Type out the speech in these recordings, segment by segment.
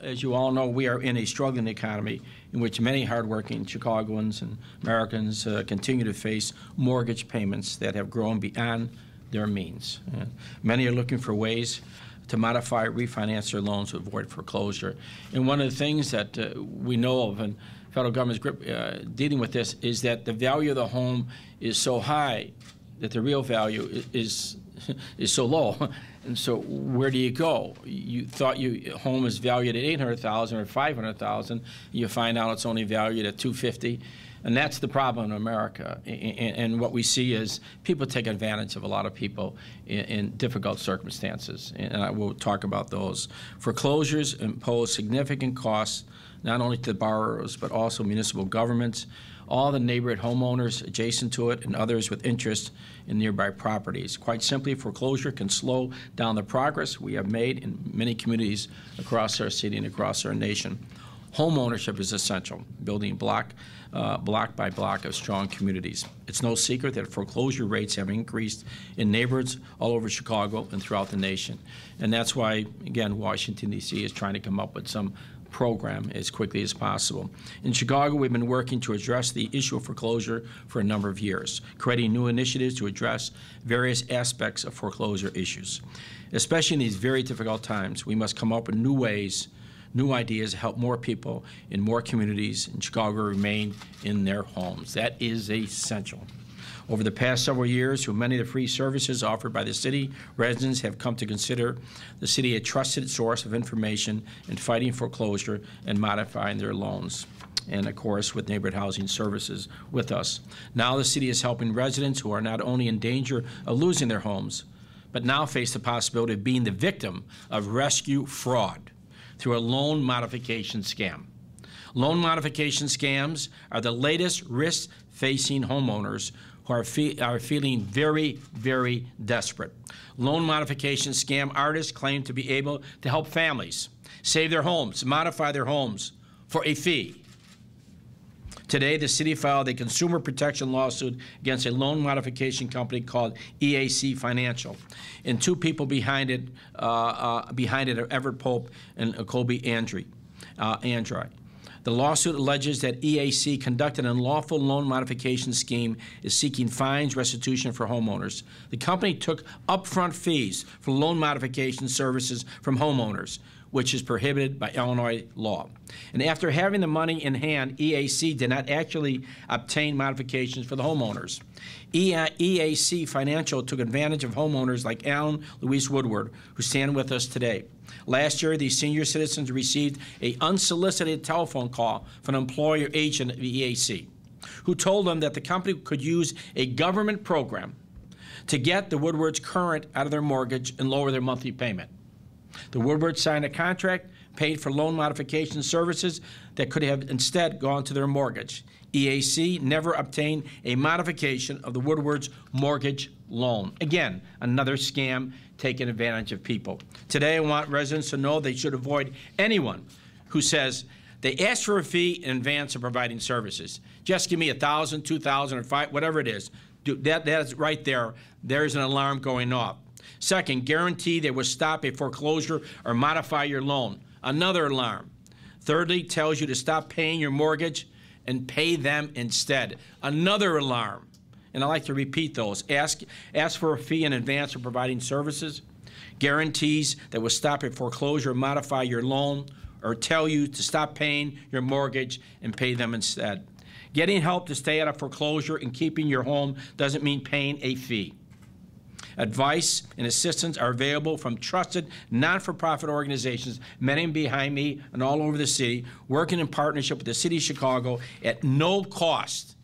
as you all know, we are in a struggling economy in which many hardworking Chicagoans and Americans continue to face mortgage payments that have grown beyond their means. Many are looking for ways to modify, refinance their loans to avoid foreclosure. And one of the things that we know of, and federal government's dealing with this, is that the value of the home is so high that the real value is so low. And so where do you go? You thought your home is valued at $800,000 or $500,000. You find out it's only valued at $250,000. And that's the problem in America. And what we see is people take advantage of a lot of people in difficult circumstances. And I will talk about those. Foreclosures impose significant costs, not only to the borrowers, but also municipal governments, all the neighborhood homeowners adjacent to it, and others with interest in nearby properties. Quite simply, foreclosure can slow down the progress we have made in many communities across our city and across our nation. Home ownership is essential, building block by block of strong communities. It's no secret that foreclosure rates have increased in neighborhoods all over Chicago and throughout the nation. And that's why, again, Washington, D.C. is trying to come up with some program as quickly as possible. In Chicago, we've been working to address the issue of foreclosure for a number of years, creating new initiatives to address various aspects of foreclosure issues. Especially in these very difficult times, we must come up with new ways, new ideas to help more people in more communities in Chicago remain in their homes. That is essential. Over the past several years, through many of the free services offered by the city, residents have come to consider the city a trusted source of information in fighting foreclosure and modifying their loans. And, of course, with neighborhood housing services with us. Now the city is helping residents who are not only in danger of losing their homes, but now face the possibility of being the victim of rescue fraud through a loan modification scam. Loan modification scams are the latest risk facing homeowners who are feeling very, very desperate. Loan modification scam artists claim to be able to help families save their homes, modify their homes for a fee. Today, the city filed a consumer protection lawsuit against a loan modification company called EAC Financial, and two people behind it are Everett Pope and Colby Andry. The lawsuit alleges that EAC conducted an unlawful loan modification scheme, is seeking fines, restitution for homeowners. The company took upfront fees for loan modification services from homeowners, which is prohibited by Illinois law. And after having the money in hand, EAC did not actually obtain modifications for the homeowners. EAC Financial took advantage of homeowners like Alan Louise Woodward, who stand with us today. Last year, these senior citizens received an unsolicited telephone call from an employer agent of EAC, who told them that the company could use a government program to get the Woodwards current out of their mortgage and lower their monthly payment. The Woodwards signed a contract, paid for loan modification services that could have instead gone to their mortgage. EAC never obtained a modification of the Woodwards mortgage loan. Again, another scam taking advantage of people. Today, I want residents to know they should avoid anyone who says they ask for a fee in advance of providing services. Just give me $1,000, $2,000, or $5,000, whatever it is. That is right there. There's an alarm going off. Second, guarantee they will stop a foreclosure or modify your loan. Another alarm. Thirdly, tells you to stop paying your mortgage and pay them instead. Another alarm. And I like to repeat those. Ask for a fee in advance of providing services. Guarantees that will stop a foreclosure or modify your loan, or tell you to stop paying your mortgage and pay them instead. Getting help to stay out of foreclosure and keeping your home doesn't mean paying a fee. Advice and assistance are available from trusted non-for-profit organizations, many behind me and all over the city, working in partnership with the City of Chicago at no cost.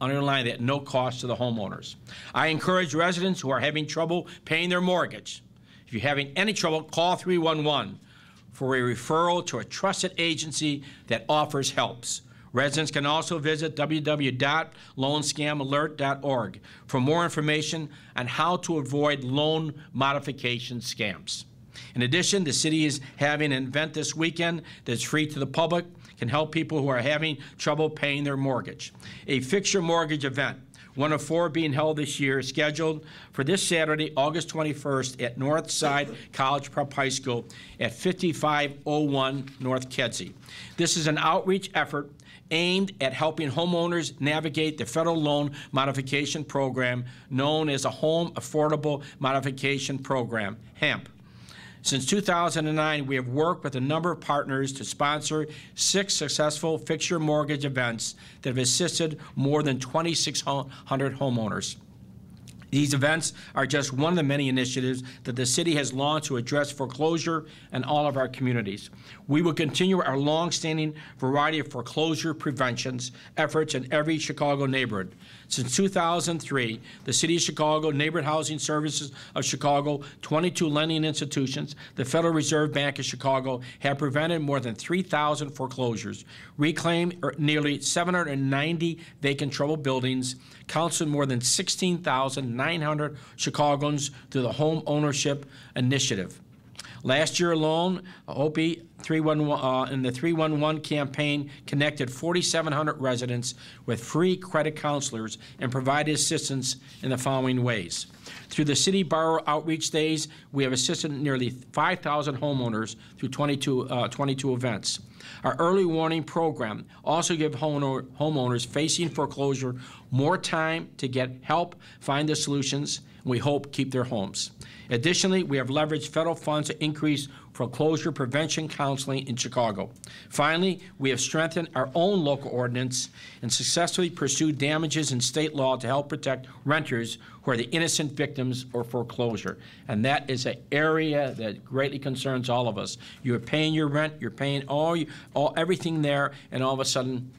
Underline that, no cost to the homeowners. I encourage residents who are having trouble paying their mortgage. If you're having any trouble, call 311 for a referral to a trusted agency that offers helps. Residents can also visit www.loanscamalert.org for more information on how to avoid loan modification scams. In addition, the city is having an event this weekend that's free to the public, can help people who are having trouble paying their mortgage. A Fix Your Mortgage event. one of 4 being held this year, scheduled for this Saturday, August 21st at Northside College Prep High School at 5501 North Kedzie. This is an outreach effort aimed at helping homeowners navigate the federal loan modification program known as a Home Affordable Modification Program, HAMP. Since 2009, we have worked with a number of partners to sponsor 6 successful fixture mortgage events that have assisted more than 2,600 homeowners. These events are just one of the many initiatives that the city has launched to address foreclosure in all of our communities. We will continue our long-standing variety of foreclosure prevention efforts in every Chicago neighborhood. Since 2003, the City of Chicago, Neighborhood Housing Services of Chicago, 22 lending institutions, the Federal Reserve Bank of Chicago have prevented more than 3,000 foreclosures, reclaimed nearly 790 vacant troubled buildings, counseled more than 16,900 Chicagoans through the Home Ownership Initiative. Last year alone, OPI 311 in the 311 campaign connected 4,700 residents with free credit counselors and provided assistance in the following ways. Through the City Borrower Outreach Days, we have assisted nearly 5,000 homeowners through 22 events. Our early warning program also gives homeowners facing foreclosure more time to get help, find the solutions, and we hope keep their homes. Additionally, we have leveraged federal funds to increase foreclosure prevention counseling in Chicago. Finally, we have strengthened our own local ordinance and successfully pursued damages in state law to help protect renters who are the innocent victims of foreclosure. And that is an area that greatly concerns all of us. You're paying your rent, you're paying everything there, and all of a sudden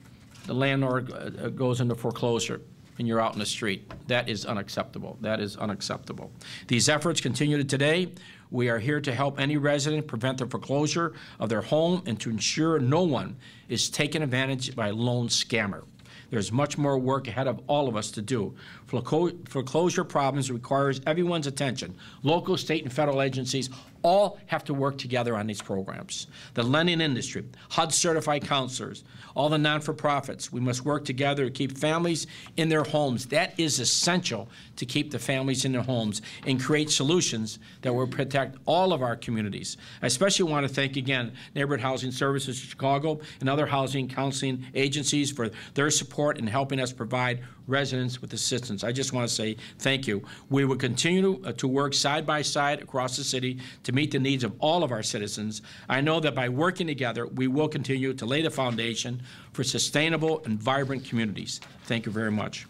the landlord goes into foreclosure and you're out in the street. That is unacceptable. That is unacceptable. These efforts continue today. We are here to help any resident prevent the foreclosure of their home and to ensure no one is taken advantage by a loan scammer. There's much more work ahead of all of us to do. Foreclosure problems requires everyone's attention. Local, state, and federal agencies all have to work together on these programs. The lending industry, HUD-certified counselors, all the non-for-profits, we must work together to keep families in their homes. That is essential to keep the families in their homes and create solutions that will protect all of our communities. I especially want to thank, again, Neighborhood Housing Services of Chicago and other housing counseling agencies for their support in helping us provide residents with assistance. I just want to say thank you. We will continue to work side by side across the city to meet the needs of all of our citizens. I know that by working together, we will continue to lay the foundation for sustainable and vibrant communities. Thank you very much.